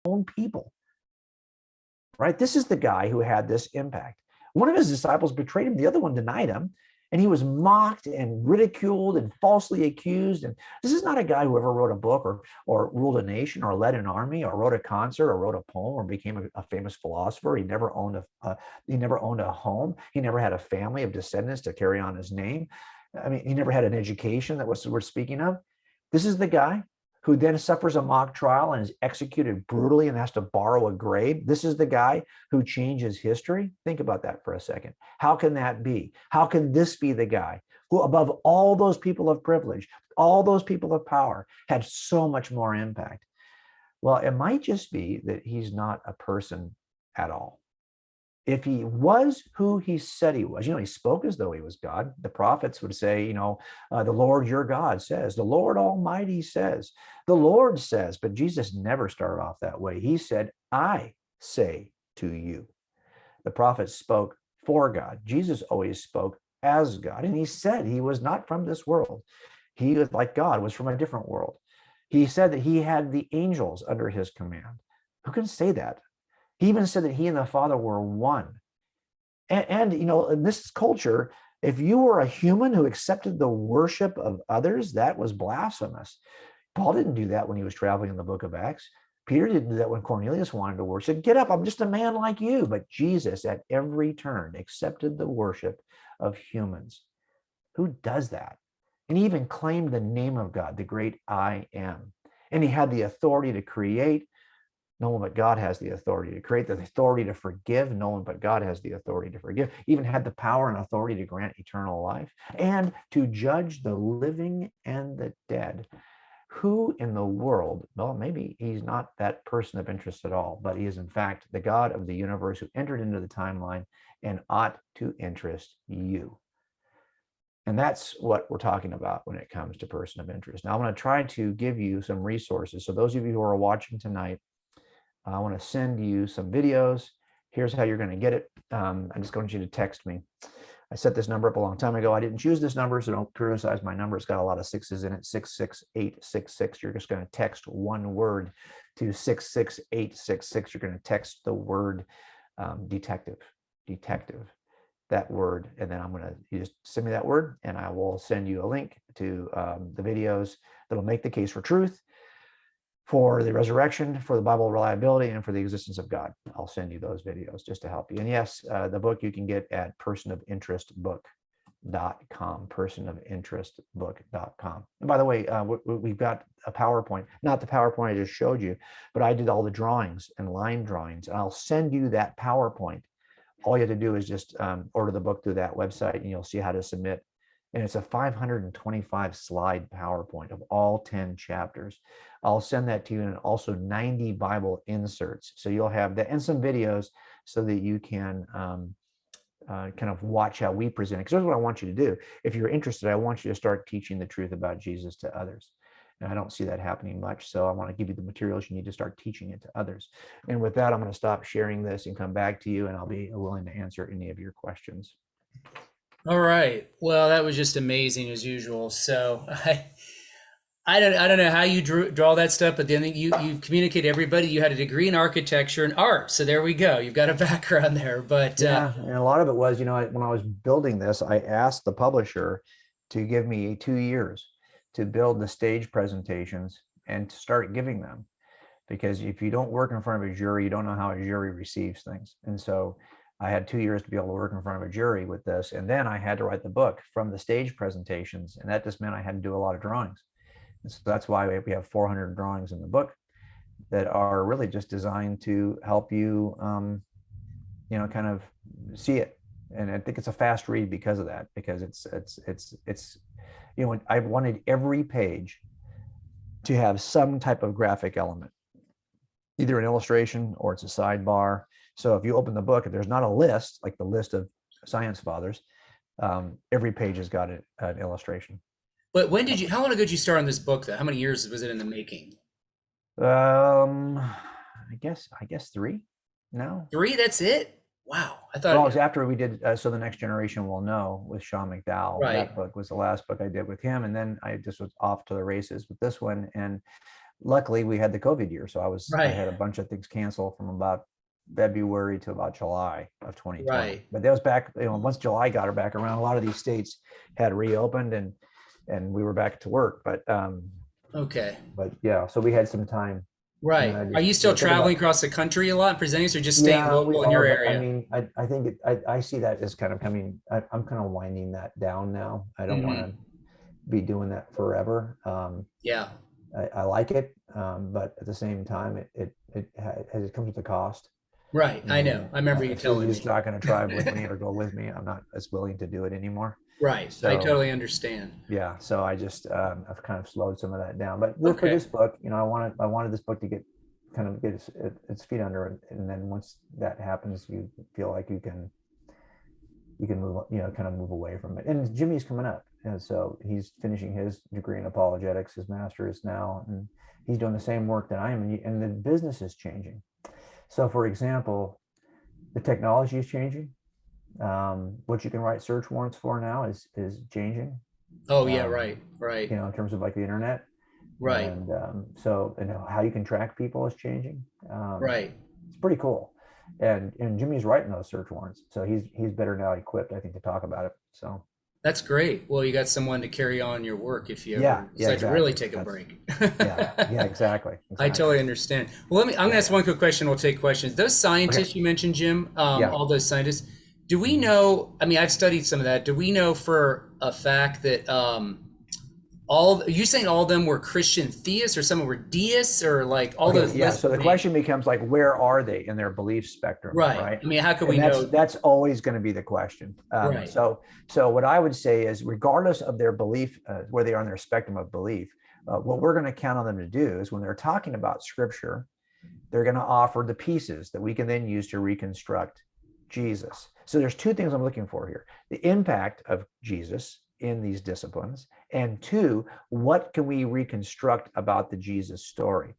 own people, right? This is the guy who had this impact. One of his disciples betrayed him. The other one denied him. And he was mocked and ridiculed and falsely accused. And this is not a guy who ever wrote a book or ruled a nation or led an army or wrote a concert or wrote a poem or became a famous philosopher. He never owned a home. He never had a family of descendants to carry on his name. I mean, he never had an education that we're speaking of. This is the guy who then suffers a mock trial and is executed brutally and has to borrow a grave. This is the guy who changes history. Think about that for a second. How can that be? How can this be the guy who, above all those people of privilege, all those people of power, had so much more impact? Well, it might just be that he's not a person at all. If he was who he said he was, he spoke as though he was God. The prophets would say, the Lord your God says, the Lord Almighty says, the Lord says, but Jesus never started off that way. He said, I say to you. The prophets spoke for God. Jesus always spoke as God. And he said he was not from this world. He was like God, was from a different world. He said that he had the angels under his command. Who can say that? He even said that he and the Father were one. And in this culture, if you were a human who accepted the worship of others, that was blasphemous. Paul didn't do that when he was traveling in the book of Acts. Peter didn't do that when Cornelius wanted to worship. Get up, I'm just a man like you. But Jesus, at every turn, accepted the worship of humans. Who does that? And he even claimed the name of God, the great I am. And he had the authority to create. No one but God has the authority to create, the authority to forgive. No one but God has the authority to forgive. Even had the power and authority to grant eternal life and to judge the living and the dead. Who in the world? Well, maybe he's not that person of interest at all, but he is in fact the God of the universe who entered into the timeline and ought to interest you. And that's what we're talking about when it comes to person of interest. Now, I'm going to try to give you some resources. So those of you who are watching tonight, I want to send you some videos. Here's how you're going to get it. I'm just going to you to text me. I set this number up a long time ago. I didn't choose this number, so don't criticize my number. It's got a lot of sixes in it, 66866. You're just going to text one word to 66866. You're going to text the word detective, that word. And then you just send me that word and I will send you a link to the videos that'll make the case for truth, for the resurrection, for the Bible reliability, and for the existence of God. I'll send you those videos just to help you. And yes, the book you can get at personofinterestbook.com, personofinterestbook.com. And by the way, we've got a PowerPoint, not the PowerPoint I just showed you, but I did all the drawings and line drawings, and I'll send you that PowerPoint. All you have to do is just order the book through that website, and you'll see how to submit. And it's a 525 slide PowerPoint of all 10 chapters. I'll send that to you, and also 90 Bible inserts. So you'll have that and some videos so that you can kind of watch how we present it. Because here's what I want you to do. If you're interested, I want you to start teaching the truth about Jesus to others. And I don't see that happening much. So I want to give you the materials you need to start teaching it to others. And with that, I'm going to stop sharing this and come back to you, and I'll be willing to answer any of your questions. All right. Well, that was just amazing as usual. So I don't know how you draw that stuff, but then you communicate to everybody. You had a degree in architecture and art, so there we go. You've got a background there. But yeah, and a lot of it was, when I was building this, I asked the publisher to give me 2 years to build the stage presentations and to start giving them, because if you don't work in front of a jury, you don't know how a jury receives things. And so I had 2 years to be able to work in front of a jury with this. And then I had to write the book from the stage presentations. And that just meant I had to do a lot of drawings. And so that's why we have 400 drawings in the book that are really just designed to help you, kind of see it. And I think it's a fast read because of that, because it's I wanted every page to have some type of graphic element, either an illustration or it's a sidebar. So if you open the book, if there's not a list, like the list of science fathers, every page has got an illustration. But how long ago did you start on this book though? How many years was it in the making? I guess 3 now. 3, that's it? Wow. I thought Well, it was after we did So the Next Generation Will Know with Sean McDowell. Right. That book was the last book I did with him. And then I just was off to the races with this one. And luckily we had the COVID year. So I Right. had a bunch of things canceled from about February to about July of 2020. Right. But that was back, once July got her back around, a lot of these states had reopened and we were back to work. Okay. But yeah, so we had some time. And then Right. I Are just, you still took about, traveling across the country a lot, presenting, or just staying yeah, we local in are. your But I area? mean, I think I see that as kind of coming, I'm kind of winding that down now. I don't want to Hmm. be doing that forever. Yeah. I like it, but at the same time, it comes with a cost. Right. I know. And I remember you if you're telling just me. not going to drive with me or go with me, I'm not as willing to do it anymore. Right. I So totally understand. yeah, so I just I've kind of slowed some of that down. But for Okay. this book, I wanted this book to get kind of get its feet under it, and then once that happens, you feel like you can move, kind of move away from it. And Jimmy's coming up, and so he's finishing his degree in apologetics, his master's now, and he's doing the same work that I am, and the business is changing. So, for example, the technology is changing. What you can write search warrants for now is changing. Oh yeah. Um, Right. Right. in terms of like the internet, Right. and so how you can track people is changing. Right. It's pretty cool, and Jimmy's writing those search warrants, so he's better now equipped, I think, to talk about it. So That's great. Well, you got someone to carry on your work if you yeah, ever yeah, decide to really exactly. take a That's break. yeah, yeah, exactly, I exactly. totally understand. Well, I'm going to Yeah, ask one quick question. We'll take questions. Those okay, scientists you mentioned, Jim, yeah. all those scientists, do we Mhm. know? I mean, I've studied some of that. Do we know for a fact that all, are you saying all of them were Christian theists, or some were deists, or like all Okay, those yeah. lists So of the names? question becomes like, where are they in their belief spectrum, Right. right? I mean, how could And we that's know? that's always going to be the question. Right. So what I would say is, regardless of their belief, where they are on their spectrum of belief, what we're going to count on them to do is when they're talking about Scripture, they're going to offer the pieces that we can then use to reconstruct Jesus. So there's two things I'm looking for here: the impact of Jesus in these disciplines, and two, what can we reconstruct about the Jesus story?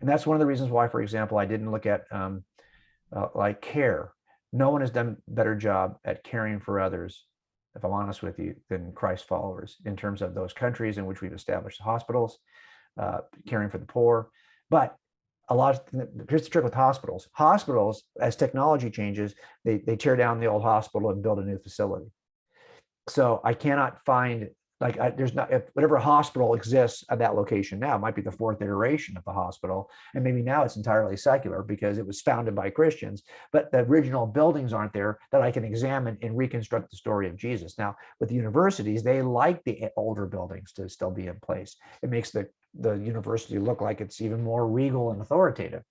And that's one of the reasons why, for example, I didn't look at like care. No one has done a better job at caring for others, if I'm honest with you, than Christ followers in terms of those countries in which we've established hospitals, caring for the poor. But here's the trick with hospitals. Hospitals, as technology changes, they tear down the old hospital and build a new facility. So I cannot find, like, there's not, if whatever hospital exists at that location now, it might be the fourth iteration of the hospital, and maybe now it's entirely secular because it was founded by Christians, but the original buildings aren't there that I can examine and reconstruct the story of Jesus. Now with the universities, they like the older buildings to still be in place. It makes the university look like it's even more regal and authoritative.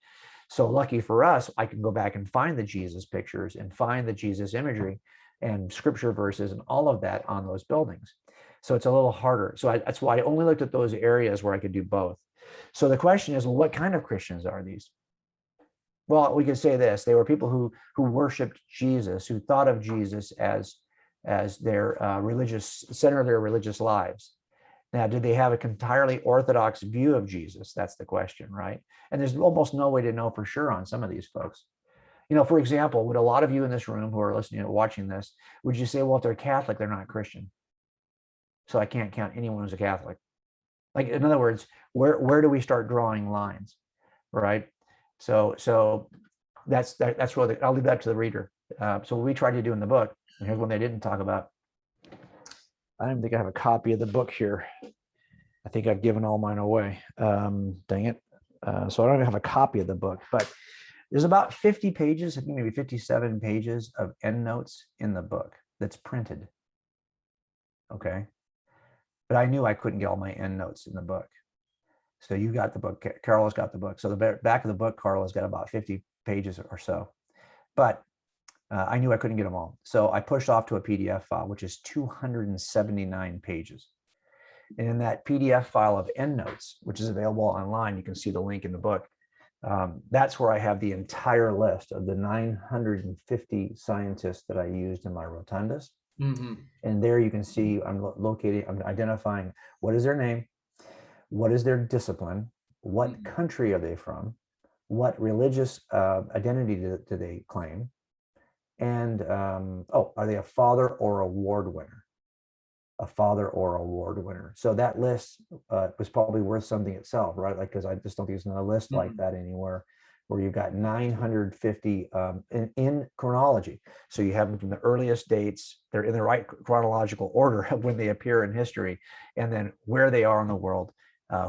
So lucky for us, I can go back and find the Jesus pictures and find the Jesus imagery and scripture verses and all of that on those buildings. So it's a little harder. So that's why I only looked at those areas where I could do both. So the question is, well, what kind of Christians are these? Well, we could say this: they were people who worshipped Jesus, who thought of Jesus as their religious center of their religious lives. Now, did they have an entirely orthodox view of Jesus? That's the question, right? And there's almost no way to know for sure on some of these folks. For example, would a lot of you in this room who are listening or watching this, would you say, well, if they're Catholic, they're not Christian? So I can't count anyone who's a Catholic. Like, in other words, where do we start drawing lines, right? So that's really, I'll leave that to the reader. So what we tried to do in the book, and here's one they didn't talk about. I don't think I have a copy of the book here. I think I've given all mine away. Dang it. So I don't even have a copy of the book, but there's about 50 pages, I think maybe 57 pages of endnotes in the book that's printed. Okay. But I knew I couldn't get all my endnotes in the book. So you got the book, Carla's got the book. So the back of the book, Carla's got about 50 pages or so. But I knew I couldn't get them all. So I pushed off to a PDF file, which is 279 pages. And in that PDF file of endnotes, which is available online, you can see the link in the book. That's where I have the entire list of the 950 scientists that I used in my rotundas. Mm-hmm. And there you can see I'm identifying what is their name, what is their discipline, what Mm-hmm. country are they from, what religious identity do they claim, and are they a father or award winner? a Father or award winner. So that list was probably worth something itself, right? Like, because I just don't think there's another list like that anywhere, where you've got 950 in chronology. So you have them from the earliest dates, they're in the right chronological order of when they appear in history, and then where they are in the world,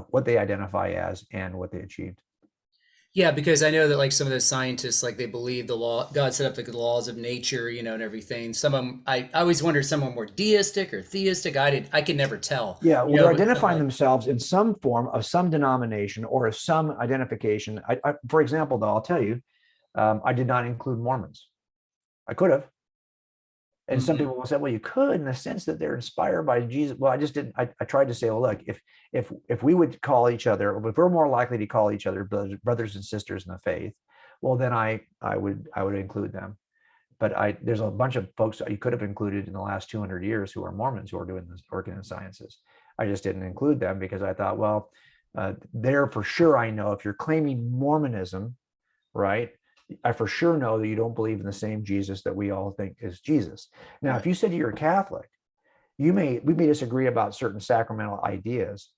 what they identify as, and what they achieved. Yeah, because I know that like some of the scientists, like they believe the law, God set up the laws of nature, and everything. Some of them, I always wondered, some of them were deistic or theistic. I could never tell, Yeah, well, they're but some identifying like, themselves in some form of some denomination or some identification. For example, though, I'll tell you, I did not include Mormons. I could have. And some mhm. people will say, well, you could, in the sense that they're inspired by Jesus. Well, I just didn't. I tried to say, well, look, if we would call each other, if we're more likely to call each other brothers and sisters in the faith, well, then I would include them. But there's a bunch of folks that you could have included in the last 200 years who are Mormons who are doing this working in sciences. I just didn't include them because I thought, well, they're for sure. I know if you're claiming Mormonism, right? I for sure know that you don't believe in the same Jesus that we all think is Jesus. Now, if Right. you said you're a Catholic, we may disagree about certain sacramental ideas,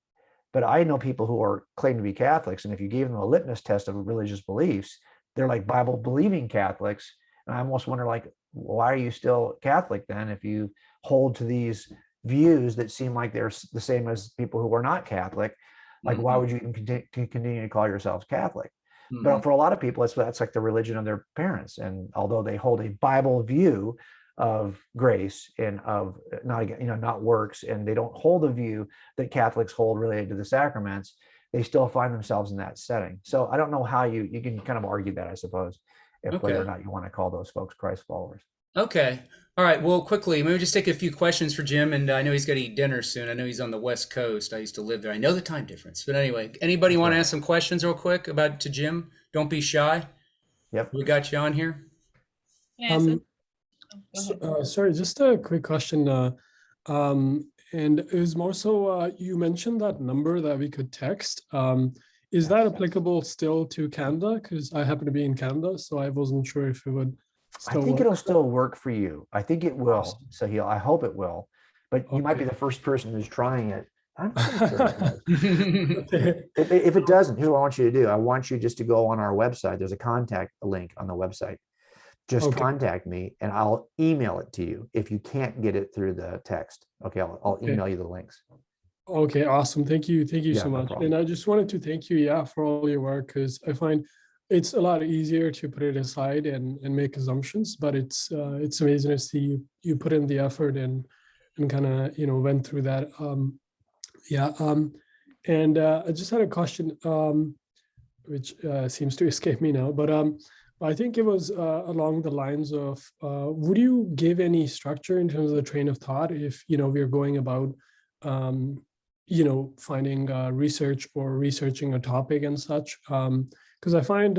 but I know people who are claim to be Catholics, and if you gave them a litmus test of religious beliefs, they're like Bible believing Catholics. And I almost wonder, like, why are you still Catholic then if you hold to these views that seem like they're the same as people who are not Catholic? Like, why Mhm. would you even continue to call yourselves Catholic? But Mhm. for a lot of people, that's like the religion of their parents. And although they hold a Bible view of grace and of not works, and they don't hold the view that Catholics hold related to the sacraments, they still find themselves in that setting. So I don't know how you can kind of argue that, I suppose, if whether or Okay. not you want to call those folks Christ followers. Okay. All right. Well, quickly, maybe just take a few questions for Jim, and I know he's got to eat dinner soon. I know he's on the West Coast. I used to live there. I know the time difference. But anyway, anybody That's want to right. ask some questions real quick about to Jim? Don't be shy. Yep. We got you on here. Um, Sorry, just a quick question. And it was more so, you mentioned that number that we could text. Is that Yes. applicable still to Canada? Because I happen to be in Canada, so I wasn't sure if it would I still think work. it'll still work for you. I think it will, Awesome. Sahil. I hope it will. But you might be Okay. the first person who's trying it. I'm pretty sure it does. Okay. If it doesn't, here's what I want you to do. I want you just to go on our website. There's a contact link on the website. Just Okay. contact me and I'll email it to you if you can't get it through the text. Okay, I'll Okay. email you the links. Okay, awesome. Thank you. Thank you Yeah, so no much. problem. And I just wanted to thank you, yeah, for all your work, because I find it's a lot easier to put it aside and make assumptions, but it's amazing to see you put in the effort and kind of, went through that. Yeah. And I just had a question, which seems to escape me now, but I think it was along the lines of, would you give any structure in terms of the train of thought if, we're going about um, finding research or researching a topic and such. Because I find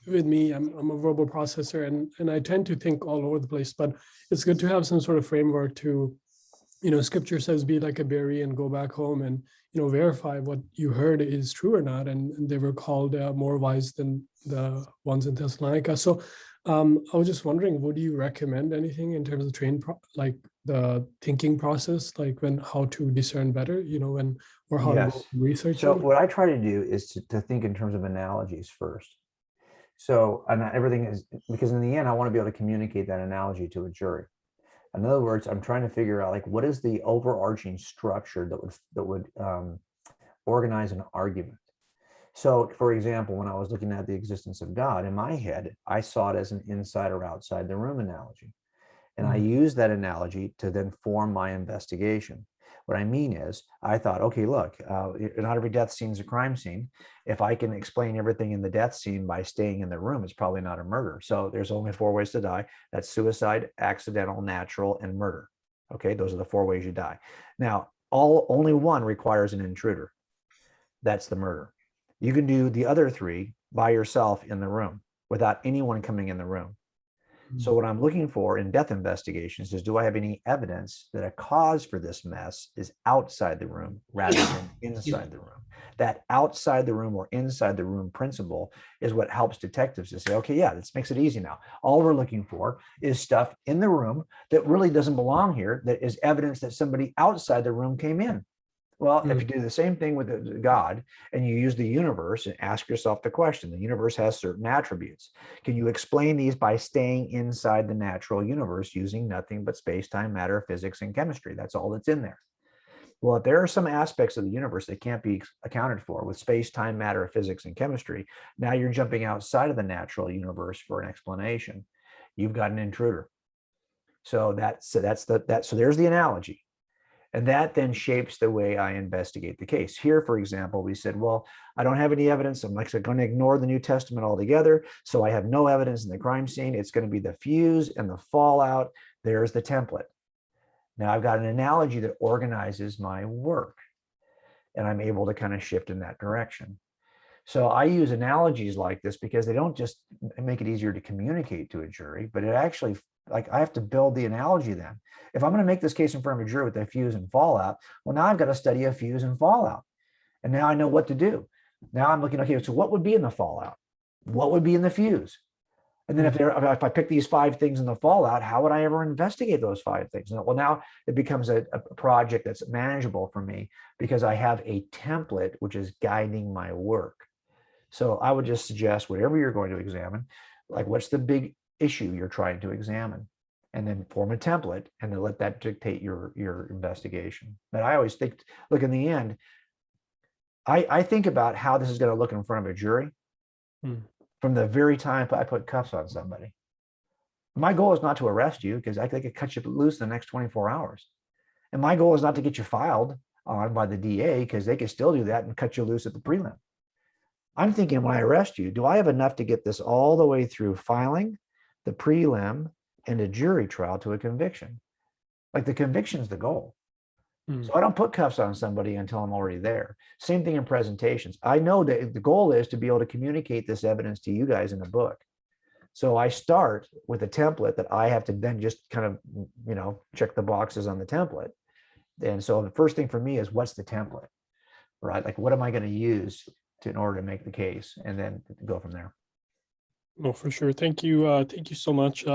with me, I'm a verbal processor and I tend to think all over the place, but it's good to have some sort of framework to, scripture says, be like a berry and go back home and, verify what you heard is true or not. And they were called more wise than the ones in Thessalonica. So I was just wondering, would you recommend anything in terms of like the thinking process, like how to discern better, or how to go Yes. So researching? what I try to do is to think in terms of analogies first. So, and everything is because in the end, I want to be able to communicate that analogy to a jury. In other words, I'm trying to figure out, like, what is the overarching structure that would organize an argument. So, for example, when I was looking at the existence of God in my head, I saw it as an inside or outside the room analogy. And I used that analogy to then form my investigation. What I mean is, I thought, okay, look, not every death scene is a crime scene. If I can explain everything in the death scene by staying in the room, it's probably not a murder. So there's only 4 ways to die. That's suicide, accidental, natural, and murder. Okay, those are the 4 ways you die. Now, only one requires an intruder. That's the murder. You can do the other 3 by yourself in the room without anyone coming in the room. So what I'm looking for in death investigations is, do I have any evidence that a cause for this mess is outside the room rather than inside the room? That outside the room or inside the room principle is what helps detectives to say, okay, yeah, this makes it easy now. All we're looking for is stuff in the room that really doesn't belong here, that is evidence that somebody outside the room came in. Well, if you do the same thing with God and you use the universe and ask yourself the question, the universe has certain attributes. Can you explain these by staying inside the natural universe using nothing but space, time, matter, physics, and chemistry? That's all that's in there. Well, if there are some aspects of the universe that can't be accounted for with space, time, matter, physics, and chemistry, now you're jumping outside of the natural universe for an explanation. You've got an intruder. So so there's the analogy. And that then shapes the way I investigate the case. Here, for example, we said, well, I don't have any evidence. I'm like going to ignore the New Testament altogether. So I have no evidence in the crime scene. It's going to be the fuse and the fallout. There's the template. Now I've got an analogy that organizes my work, and I'm able to kind of shift in that direction. So I use analogies like this because they don't just make it easier to communicate to a jury, but it actually, like, I have to build the analogy then. If I'm going to make this case in front of a jury with a fuse and fallout, well, now I've got to study a fuse and fallout. And now I know what to do. Now I'm looking, okay, so what would be in the fallout? What would be in the fuse? And then if I pick these 5 things in the fallout, how would I ever investigate those 5 things? Well, now it becomes a project that's manageable for me because I have a template which is guiding my work. So I would just suggest whatever you're going to examine, like what's the big issue you're trying to examine, and then form a template and then let that dictate your investigation. But I always think, look, in the end, I think about how this is going to look in front of a jury from the very time I put cuffs on somebody. My goal is not to arrest you because I could cut you loose in the next 24 hours. And my goal is not to get you filed on by the DA because they could still do that and cut you loose at the prelim. I'm thinking when I arrest you, do I have enough to get this all the way through filing, the prelim, and a jury trial to a conviction? Like the conviction's the goal. So I don't put cuffs on somebody until I'm already there. Same thing in presentations. I know that the goal is to be able to communicate this evidence to you guys in the book. So I start with a template that I have to then just kind of, check the boxes on the template. And so the first thing for me is, what's the template, right? Like, what am I going to use in order to make the case, and then go from there. No, for sure. Thank you. Thank you so much.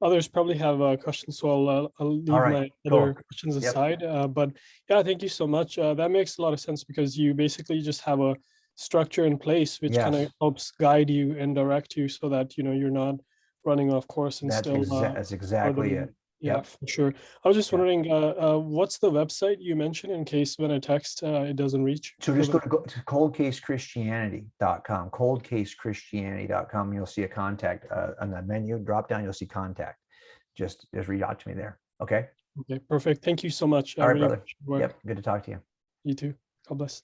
Others probably have questions, so I'll leave my other questions aside. But yeah, thank you so much. That makes a lot of sense because you basically just have a structure in place which kind of helps guide you and direct you so that you're not running off course and that's exactly it. Yeah, for sure. I was just wondering, what's the website you mentioned in case when I text it doesn't reach? So just go to coldcasechristianity.com, coldcasechristianity.com. You'll see a contact on the menu drop down. You'll see contact. Just reach out to me there. Okay. Okay, perfect. Thank you so much. All right, brother. Yep. Good to talk to you. You too. God bless.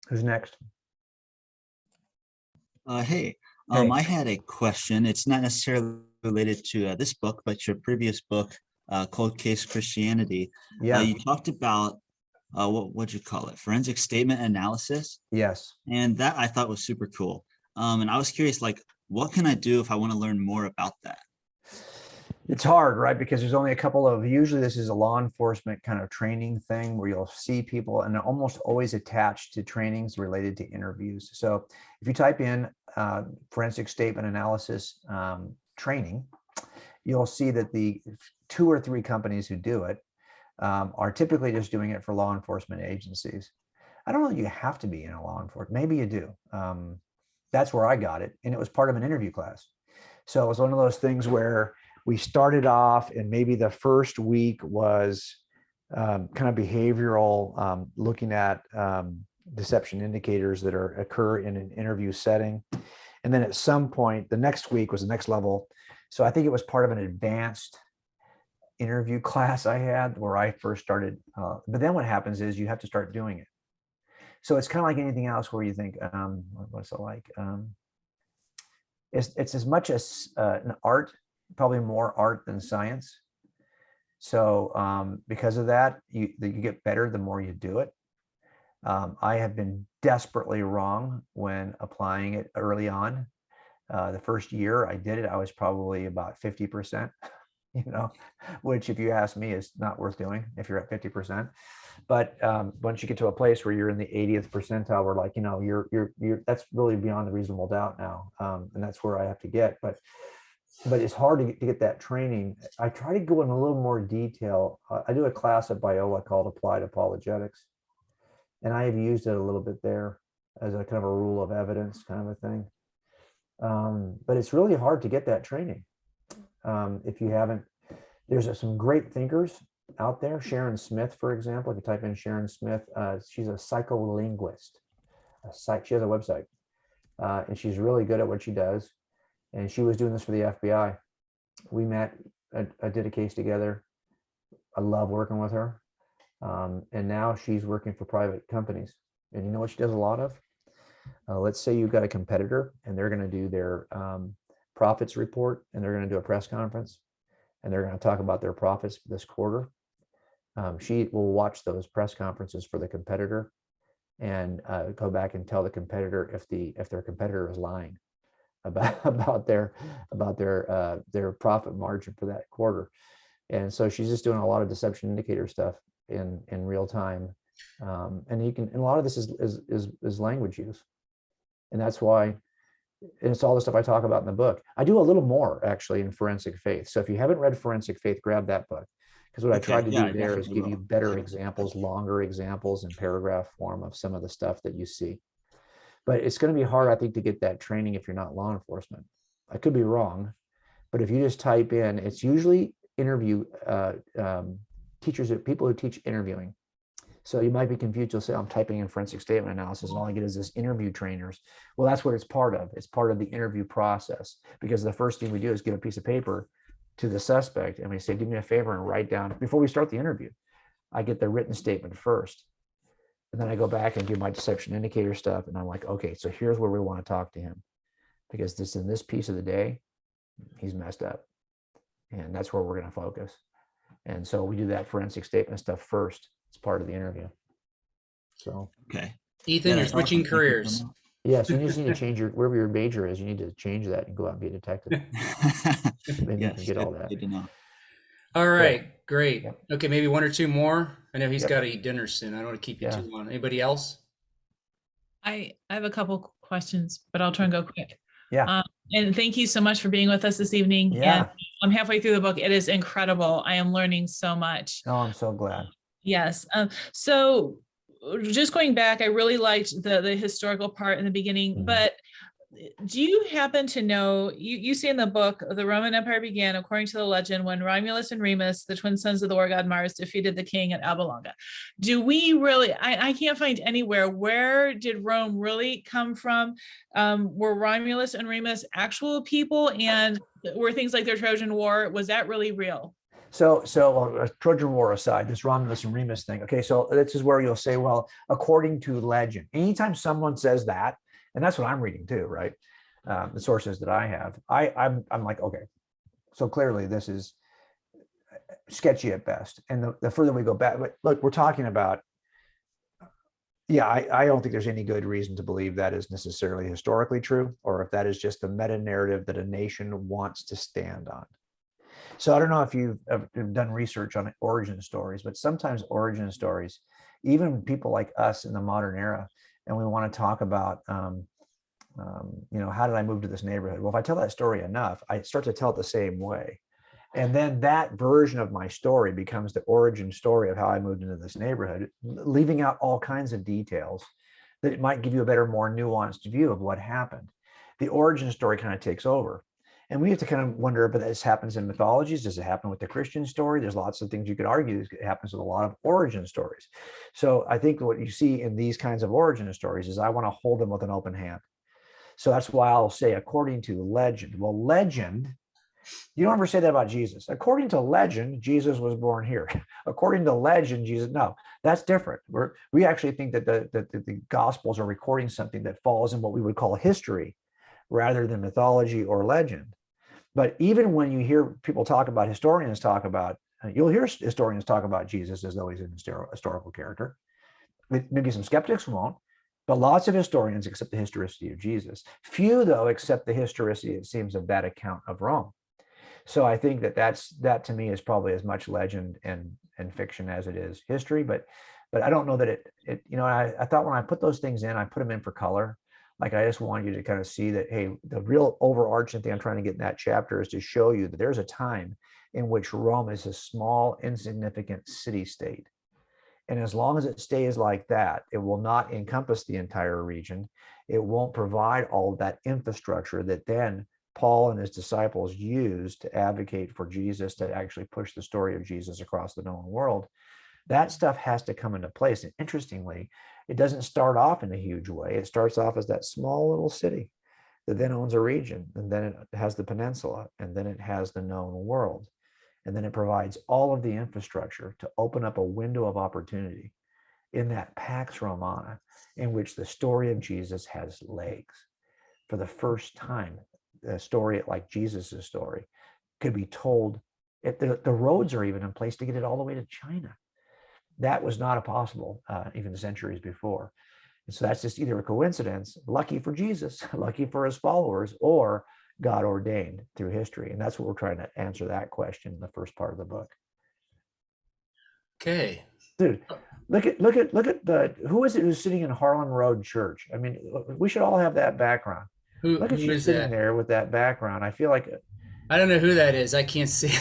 Who's next? Hey. I had a question. It's not necessarily related to this book, but your previous book, Cold Case Christianity. Yeah. You talked about what'd you call it? Forensic statement analysis. Yes. And that I thought was super cool. And I was curious, like, what can I do if I want to learn more about that? It's hard, right? Because there's only a couple of, usually this is a law enforcement kind of training thing where you'll see people, and they're almost always attached to trainings related to interviews. So if you type in forensic statement analysis training, you'll see that the 2 or 3 companies who do it are typically just doing it for law enforcement agencies. I don't know that you have to be in a law enforcement. Maybe you do. That's where I got it. And it was part of an interview class. So it was one of those things where we started off, and maybe the first week was kind of behavioral, looking at deception indicators that occur in an interview setting. And then at some point, the next week was the next level. So I think it was part of an advanced interview class I had where I first started. But then what happens is you have to start doing it. So it's kind of like anything else where you think, what's it like? It's as much as an art, probably more art than science. So because of that, you get better the more you do it. I have been desperately wrong when applying it early on. The first year I did it, I was probably about 50%. which if you ask me is not worth doing if you're at 50%. But once you get to a place where you're in the 80th percentile, we're like, you're that's really beyond the reasonable doubt now. And that's where I have to get. But it's hard to get that training. I try to go in a little more detail. I do a class at Biola called Applied Apologetics. And I have used it a little bit there as a kind of a rule of evidence kind of a thing. But it's really hard to get that training. If you haven't, there's some great thinkers out there. Sharon Smith, for example, if you type in Sharon Smith, she's a psycholinguist. She has a website, and she's really good at what she does. And she was doing this for the FBI. We met, I did a case together. I love working with her. And now she's working for private companies. And you know what she does a lot of? Let's say you've got a competitor and they're going to do their profits report, and they're going to do a press conference, and they're going to talk about their profits for this quarter. She will watch those press conferences for the competitor and go back and tell the competitor if their competitor is lying about their profit margin for that quarter. And so she's just doing a lot of deception indicator stuff in real time. And a lot of this is language use. And that's why it's all the stuff I talk about in the book. I do a little more actually in Forensic Faith. So if you haven't read Forensic Faith, grab that book. Because what I tried to do there is give you better examples, longer examples in paragraph form of some of the stuff that you see. But it's going to be hard, I think, to get that training if you're not law enforcement. I could be wrong, but if you just type in, it's usually interview teachers, people who teach interviewing. So you might be confused. You'll say, I'm typing in forensic statement analysis, and all I get is this interview trainers. Well, that's what it's part of. It's part of the interview process, because the first thing we do is give a piece of paper to the suspect, and we say, do me a favor and write down, before we start the interview, I get the written statement first. And then I go back and do my deception indicator stuff. And I'm like, okay, so here's where we want to talk to him, because this in this piece of the day, he's messed up. And that's where we're going to focus. And so we do that forensic statement stuff first. It's part of the interview. So, okay. Ethan, you're switching careers. Yes, you just need to change wherever your major is, you need to change that and go out and be a detective. Maybe you can get all that. All right, great. Yep. Okay, maybe one or two more. I know he's Yep. got to eat dinner soon. I don't want to keep you too long. Anybody else? I have a couple questions, but I'll try and go quick. Yeah. And thank you so much for being with us this evening. Yeah. And I'm halfway through the book. It is incredible. I am learning so much. Oh, I'm so glad. Yes. So just going back, I really liked the historical part in the beginning, Mhm. but do you happen to know, you say in the book, the Roman Empire began according to the legend when Romulus and Remus, the twin sons of the war god Mars, defeated the king at Alba Longa. Do we really, I can't find anywhere, where did Rome really come from? Were Romulus and Remus actual people, and were things like the Trojan War, was that really real? So Trojan War aside, this Romulus and Remus thing. Okay, so this is where you'll say, well, according to legend. Anytime someone says that, and that's what I'm reading too, right? The sources that I have, I'm like, okay, so clearly this is sketchy at best. And the further we go back, look, we're talking about, yeah, I don't think there's any good reason to believe that is necessarily historically true, or if that is just the meta narrative that a nation wants to stand on. So I don't know if you've done research on origin stories, but sometimes origin stories, even people like us in the modern era, and we want to talk about, how did I move to this neighborhood? Well, if I tell that story enough, I start to tell it the same way. And then that version of my story becomes the origin story of how I moved into this neighborhood, leaving out all kinds of details that might give you a better, more nuanced view of what happened. The origin story kind of takes over. And we have to kind of wonder, but this happens in mythologies. Does it happen with the Christian story? There's lots of things you could argue. It happens with a lot of origin stories. So I think what you see in these kinds of origin stories is I want to hold them with an open hand. So that's why I'll say, according to legend. Well, legend, you don't ever say that about Jesus. According to legend, Jesus was born here. According to legend, Jesus, no, that's different. We actually think that the Gospels are recording something that falls in what we would call history rather than mythology or legend. But even when you hear people talk about, historians talk about, you'll hear historians talk about Jesus as though he's an historical character. Maybe some skeptics won't, but lots of historians accept the historicity of Jesus. Few, though, accept the historicity, it seems, of that account of Rome. So I think that to me is probably as much legend and fiction as it is history. But I don't know that I thought when I put those things in, I put them in for color. Like I just want you to kind of see that, hey, the real overarching thing I'm trying to get in that chapter is to show you that there's a time in which Rome is a small, insignificant city state. And as long as it stays like that, it will not encompass the entire region. It won't provide all of that infrastructure that then Paul and his disciples used to advocate for Jesus, to actually push the story of Jesus across the known world. That stuff has to come into place. And interestingly, it doesn't start off in a huge way. It starts off as that small little city that then owns a region, and then it has the peninsula, and then it has the known world. And then it provides all of the infrastructure to open up a window of opportunity in that Pax Romana, in which the story of Jesus has legs. For the first time, a story like Jesus's story could be told. The roads are even in place to get it all the way to China. That was not possible even centuries before. And so that's just either a coincidence, lucky for Jesus, lucky for his followers, or God ordained through history. And that's what we're trying to answer that question in the first part of the book. Okay. Dude, look at who is it who's sitting in Harlan Road Church? I mean, we should all have that background. Look at you sitting there with that background. I feel like I don't know who that is. I can't see.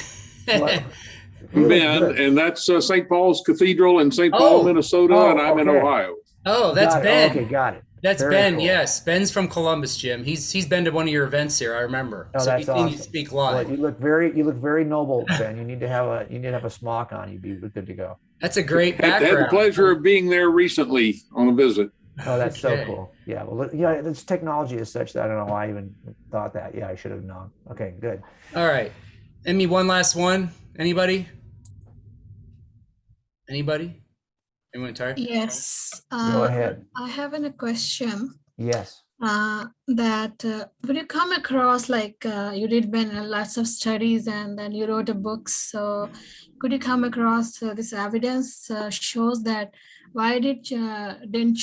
Ben, and that's St. Paul's Cathedral in St. Paul, Minnesota, and I'm in Ohio. Oh, that's Ben. Okay, got it. That's very Ben. Cool. Yes, Ben's from Columbus, Jim. He's been to one of your events here. I remember. Oh, so that's awesome. You speak live. Well, you look very noble, Ben. You need to have a smock on. You'd be good to go. That's a great background. I had the pleasure of being there recently on a visit. Oh, that's so cool. Yeah. Well, yeah, this technology is such that I don't know why I even thought that. Yeah, I should have known. Okay, good. All right. Emmy, one last one. Anybody? Anyone tired? Yes. Go ahead. I have a question. Yes. That would you come across, like you did lots of studies and then you wrote a book. So could you come across this evidence shows that why didn't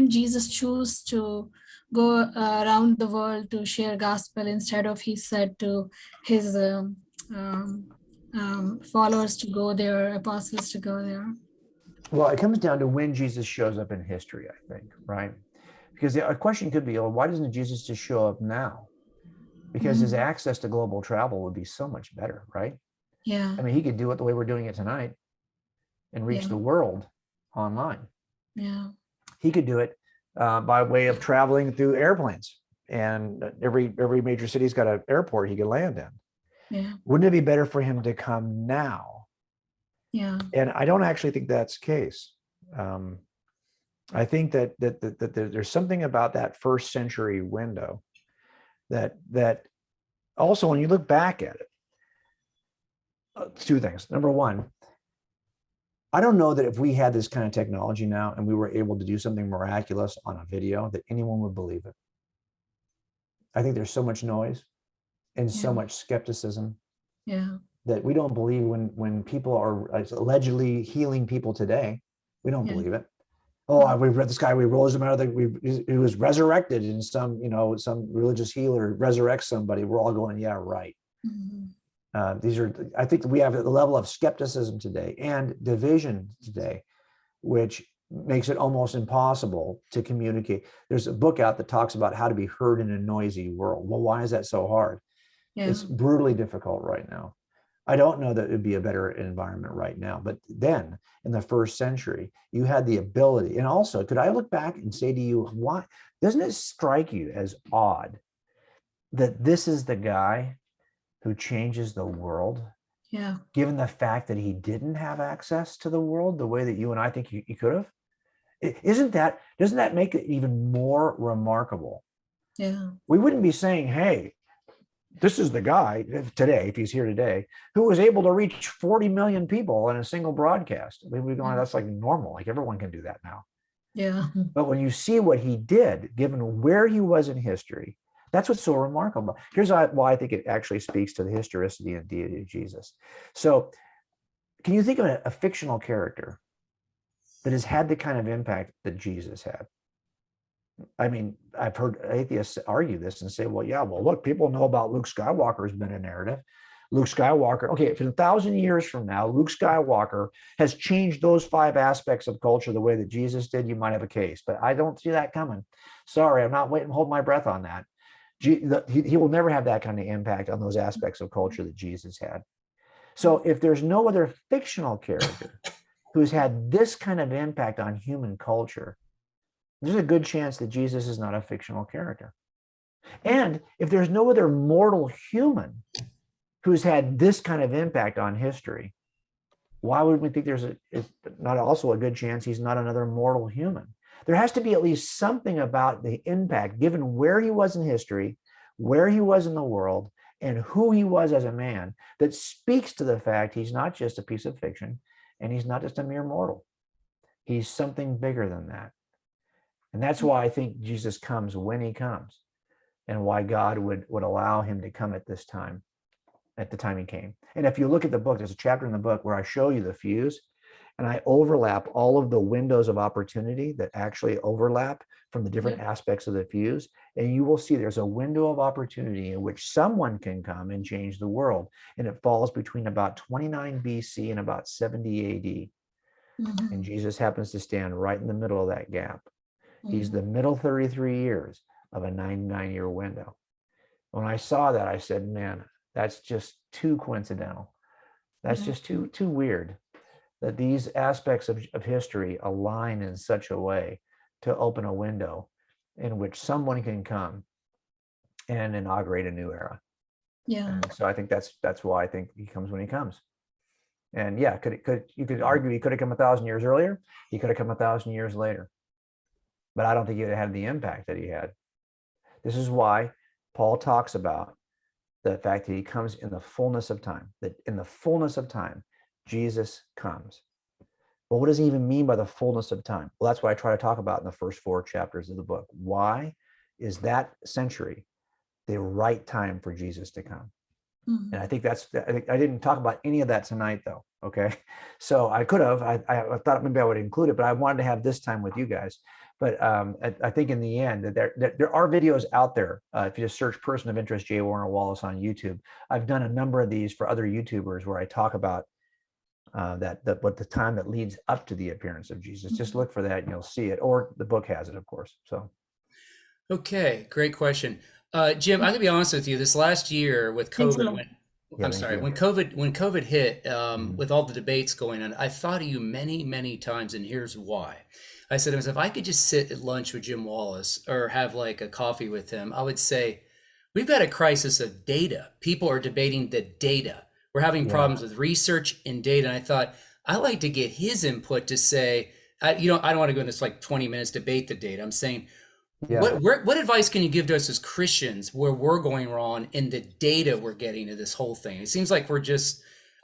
Jesus choose to go around the world to share gospel instead of he said to his followers to go there, apostles to go there? Well, it comes down to when Jesus shows up in history, I think, right? Because a question could be, well, why doesn't Jesus just show up now? Because his access to global travel would be so much better, right? Yeah. I mean, he could do it the way we're doing it tonight and reach the world online. Yeah. He could do it by way of traveling through airplanes, and every major city's got an airport he could land in. Yeah. Wouldn't it be better for him to come now? Yeah. And I don't actually think that's the case. I think that there's something about that first century window that also, when you look back at it, two things. Number one, I don't know that if we had this kind of technology now and we were able to do something miraculous on a video, that anyone would believe it. I think there's so much noise and so much skepticism that we don't believe when people are allegedly healing people today. We don't believe it. Oh, we read this guy, we rose him out of he was resurrected, and some religious healer resurrects somebody. We're all going, yeah, right. I think we have a level of skepticism today and division today, which makes it almost impossible to communicate. There's a book out that talks about how to be heard in a noisy world. Well, why is that so hard? It's brutally difficult right now. I don't know that it would be a better environment right now, but then in the first century, you had the ability. And also, could I look back and say to you, why doesn't it strike you as odd that this is the guy who changes the world? Yeah. Given the fact that he didn't have access to the world the way that you and I think he could have. Doesn't that make it even more remarkable? Yeah. We wouldn't be saying, hey, this is the guy today, if he's here today, who was able to reach 40 million people in a single broadcast. We'd be going, that's like normal. Like everyone can do that now. Yeah. But when you see what he did, given where he was in history, that's what's so remarkable. Here's why I think it actually speaks to the historicity and deity of Jesus. So can you think of a fictional character that has had the kind of impact that Jesus had? I mean, I've heard atheists argue this and say, well, yeah, well, look, people know about Luke Skywalker's been a narrative. Luke Skywalker, okay, if in 1,000 years from now, Luke Skywalker has changed those 5 aspects of culture the way that Jesus did, you might have a case. But I don't see that coming. Sorry, I'm not waiting, hold my breath on that. He will never have that kind of impact on those aspects of culture that Jesus had. So if there's no other fictional character who's had this kind of impact on human culture, there's a good chance that Jesus is not a fictional character. And if there's no other mortal human who's had this kind of impact on history, why would we think there's not also a good chance he's not another mortal human? There has to be at least something about the impact, given where he was in history, where he was in the world, and who he was as a man, that speaks to the fact he's not just a piece of fiction and he's not just a mere mortal. He's something bigger than that. And that's why I think Jesus comes when he comes, and why God would allow him to come at this time, at the time he came. And if you look at the book, there's a chapter in the book where I show you the fuse, and I overlap all of the windows of opportunity that actually overlap from the different aspects of the fuse. And you will see there's a window of opportunity in which someone can come and change the world. And it falls between about 29 BC and about 70 AD. And Jesus happens to stand right in the middle of that gap. He's the middle 33 years of a 99-year window. When I saw that, I said, man, that's just too coincidental. That's just too weird that these aspects of history align in such a way to open a window in which someone can come and inaugurate a new era. Yeah. And so I think that's why I think he comes when he comes. And yeah, you could argue he could have come 1,000 years earlier. He could have come 1,000 years later. But I don't think he would have had the impact that he had. This is why Paul talks about the fact that he comes in the fullness of time, that in the fullness of time, Jesus comes. Well, what does he even mean by the fullness of time? Well, that's what I try to talk about in the first 4 chapters of the book. Why is that century the right time for Jesus to come? And I think I didn't talk about any of that tonight, though. Okay. So I could have, I thought maybe I would include it, but I wanted to have this time with you guys. But I think in the end, there are videos out there. If you just search Person of Interest, J. Warner Wallace on YouTube, I've done a number of these for other YouTubers where I talk about what the time that leads up to the appearance of Jesus. Just look for that and you'll see it. Or the book has it, of course. So. Okay, great question. Jim, I'm gonna be honest with you. This last year with COVID, when COVID hit, with all the debates going on, I thought of you many, many times, and here's why. I said to myself, if I could just sit at lunch with Jim Wallace or have like a coffee with him, I would say, we've got a crisis of data. People are debating the data. We're having problems with research and data. And I thought, I like to get his input to say, I don't want to go in this like 20 minutes debate the data. I'm saying, what advice can you give to us as Christians where we're going wrong in the data we're getting to this whole thing? It seems like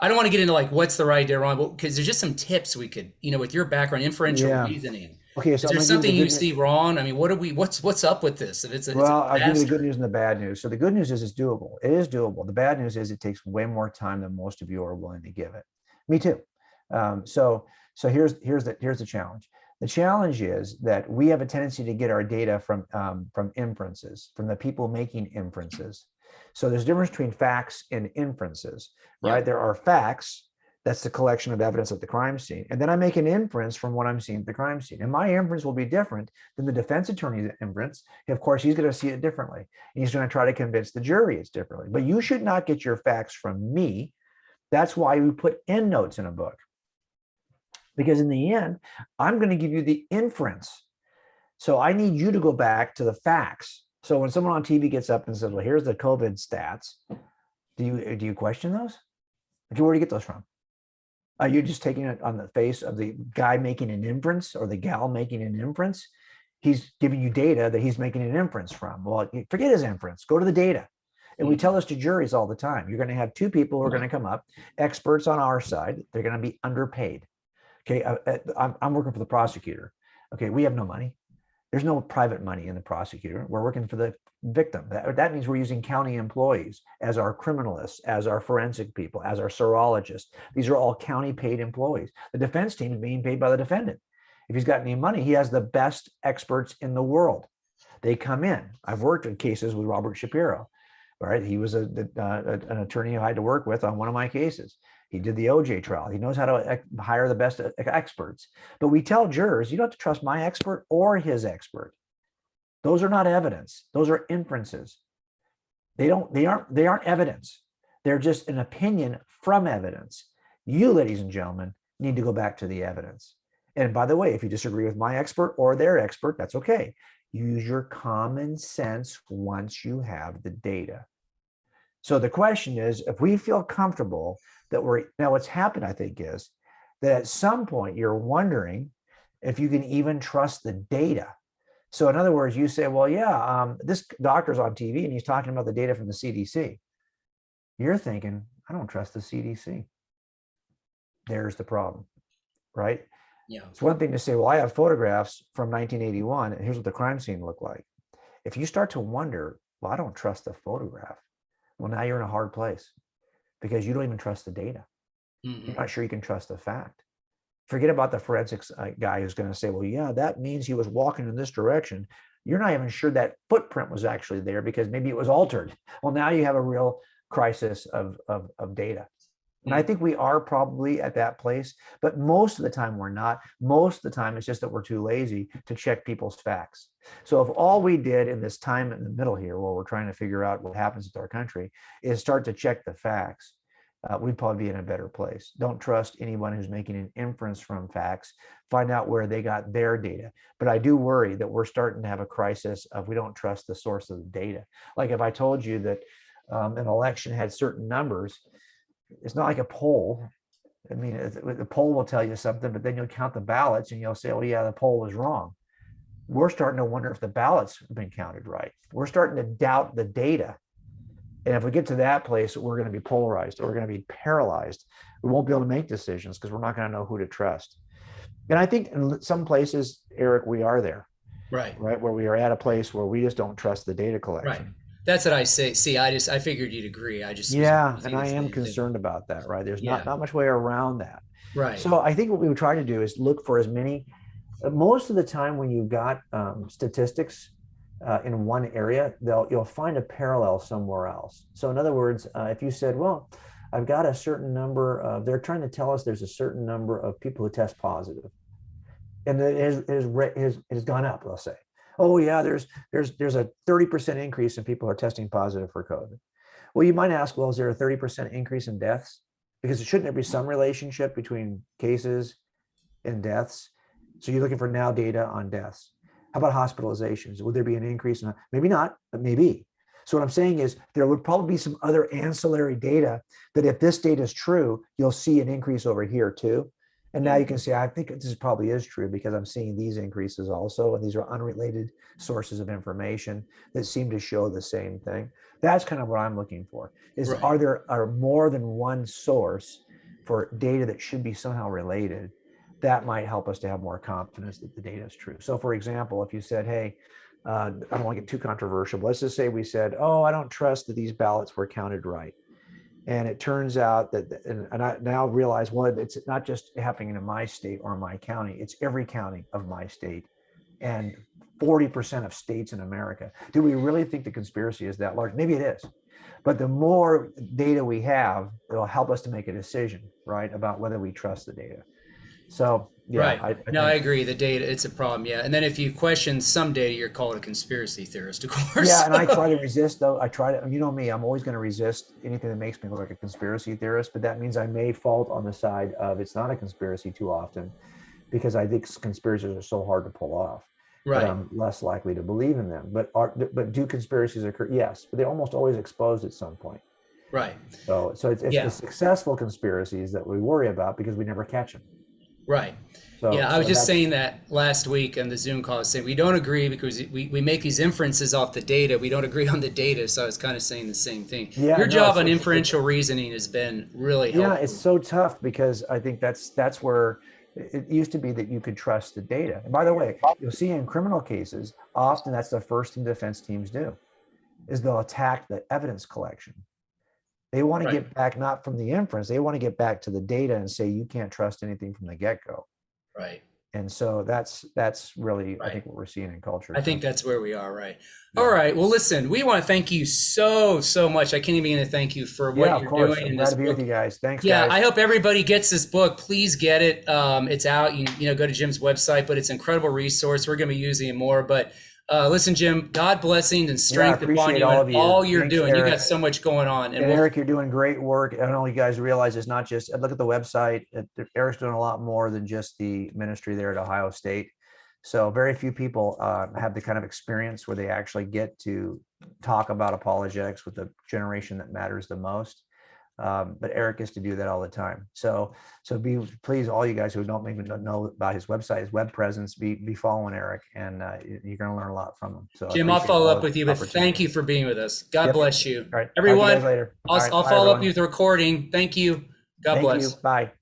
I don't want to get into like what's the right or wrong, but because there's just some tips we could, with your background, inferential reasoning. Okay, so is there something you see wrong? I mean, what's up with this? I'll give you the good news and the bad news. So the good news is it's doable. It is doable. The bad news is it takes way more time than most of you are willing to give it. Me too. So here's the challenge. The challenge is that we have a tendency to get our data from inferences, from the people making inferences. So there's a difference between facts and inferences, right? Yeah. There are facts. That's the collection of evidence at the crime scene. And then I make an inference from what I'm seeing at the crime scene. And my inference will be different than the defense attorney's inference. Of course, he's going to see it differently. And he's going to try to convince the jury it's differently. But you should not get your facts from me. That's why we put endnotes in a book. Because in the end, I'm going to give you the inference. So I need you to go back to the facts. So when someone on TV gets up and says, well, here's the COVID stats, do you question those? Where do you get those from? Are you just taking it on the face of the guy making an inference or the gal making an inference? He's giving you data that he's making an inference from. Well, forget his inference. Go to the data. And we tell this to juries all the time. You're going to have 2 people who are going to come up, experts on our side. They're going to be underpaid. Okay, I'm working for the prosecutor. Okay, we have no money. There's no private money in the prosecutor. We're working for the victim. That means we're using county employees as our criminalists, as our forensic people, as our serologists. These are all county paid employees. The defense team is being paid by the defendant. If he's got any money, he has the best experts in the world. They come in. I've worked in cases with Robert Shapiro. All right, he was an attorney I had to work with on one of my cases. He did the OJ trial. He knows how to hire the best experts. But we tell jurors, you don't have to trust my expert or his expert. Those are not evidence. Those are inferences. They aren't evidence. They're just an opinion from evidence. You, ladies and gentlemen, need to go back to the evidence. And by the way, if you disagree with my expert or their expert, that's okay. Use your common sense once you have the data. So the question is, if we feel comfortable that now what's happened, I think, is that at some point you're wondering if you can even trust the data. So in other words, you say, well, yeah, this doctor's on TV and he's talking about the data from the CDC. You're thinking, I don't trust the CDC. There's the problem, right? Yeah. It's one thing to say, well, I have photographs from 1981 and here's what the crime scene looked like. If you start to wonder, well, I don't trust the photograph. Well, now you're in a hard place because you don't even trust the data. You're not sure you can trust the fact. Forget about the forensics guy who's going to say, well, yeah, that means he was walking in this direction. You're not even sure that footprint was actually there because maybe it was altered. Well, now you have a real crisis of data. And I think we are probably at that place, but most of the time we're not. Most of the time it's just that we're too lazy to check people's facts. So if all we did in this time in the middle here, where we're trying to figure out what happens with our country, is start to check the facts, we'd probably be in a better place. Don't trust anyone who's making an inference from facts. Find out where they got their data. But I do worry that we're starting to have a crisis of we don't trust the source of the data. Like if I told you that an election had certain numbers, it's not like a poll. I mean, the poll will tell you something, but then you'll count the ballots and you'll say, oh yeah, the poll was wrong. We're starting to wonder if the ballots have been counted right. We're starting to doubt the data. And if we get to that place, we're going to be polarized, or we're going to be paralyzed. We won't be able to make decisions because we're not going to know who to trust. And I think in some places, Eric, we are there. Right. Where we are at a place where we just don't trust the data collection. Right. That's what I say. See, I figured you'd agree. Yeah, and I am concerned about that, right? There's not much way around that. Right. So I think what we would try to do is look for as many, most of the time when you've got statistics in one area, you'll find a parallel somewhere else. So in other words, if you said, well, I've got a certain number of, they're trying to tell us there's a certain number of people who test positive, and it has gone up, let's say. Oh yeah, there's a 30% increase in people who are testing positive for COVID. Well, you might ask, well, is there a 30% increase in deaths? Because shouldn't there be some relationship between cases and deaths? So you're looking for now data on deaths. How about hospitalizations? Would there be an increase in, maybe not, but maybe. So what I'm saying is there would probably be some other ancillary data that if this data is true, you'll see an increase over here too. And now you can say, I think this probably is true because I'm seeing these increases also, and these are unrelated sources of information that seem to show the same thing. That's kind of what I'm looking for, is right. Are more than one source for data that should be somehow related? That might help us to have more confidence that the data is true. So for example, if you said, hey, I don't want to get too controversial, but let's just say we said, oh, I don't trust that these ballots were counted right. And it turns out that, and I now realize, well, it's not just happening in my state or my county, it's every county of my state and 40% of states in America. Do we really think the conspiracy is that large? Maybe it is. But the more data we have, it'll help us to make a decision, right, about whether we trust the data. So, yeah. Right. I agree. The data, it's a problem. Yeah. And then if you question some data, you're called a conspiracy theorist, of course. Yeah. And I try to resist, though. You know me, I'm always going to resist anything that makes me look like a conspiracy theorist. But that means I may fault on the side of it's not a conspiracy too often because I think conspiracies are so hard to pull off. Right. But I'm less likely to believe in them. But do conspiracies occur? Yes. But they're almost always exposed at some point. Right. So it's the successful conspiracies that we worry about because we never catch them. Right. So, I was just saying that last week on the Zoom call, saying we don't agree because we make these inferences off the data. We don't agree on the data. So I was kind of saying the same thing. Yeah, your job on inferential reasoning has been really helpful. Yeah, it's so tough because I think that's where it used to be that you could trust the data. And by the way, you'll see in criminal cases, often that's the first thing defense teams do, is they'll attack the evidence collection. They want to get back, not from the inference, they want to get back to the data and say, you can't trust anything from the get-go. Right. And so that's really, I think, what we're seeing in culture. I think that's where we are, right? All right. Well, listen, we want to thank you so much. I can't even begin to thank you for what you're doing. I'm glad to be with you guys. Thanks, guys. I hope everybody gets this book. Please get it. It's out. You know, go to Jim's website, but it's an incredible resource. We're going to be using it more. But listen, Jim, God blessings and strength upon you and all you're doing. Eric. You got so much going on. And Eric, you're doing great work. I don't know if you guys realize it's not just, look at the website. Eric's doing a lot more than just the ministry there at Ohio State. So very few people have the kind of experience where they actually get to talk about apologetics with the generation that matters the most. But Eric gets to do that all the time. So please, all you guys who don't even know about his website, his web presence, be following Eric, and you're going to learn a lot from him. So Jim, I'll follow up with you, but thank you for being with us. God bless you. All right. Everyone, later. I'll follow up with you with the recording. Thank you. God bless. Bye.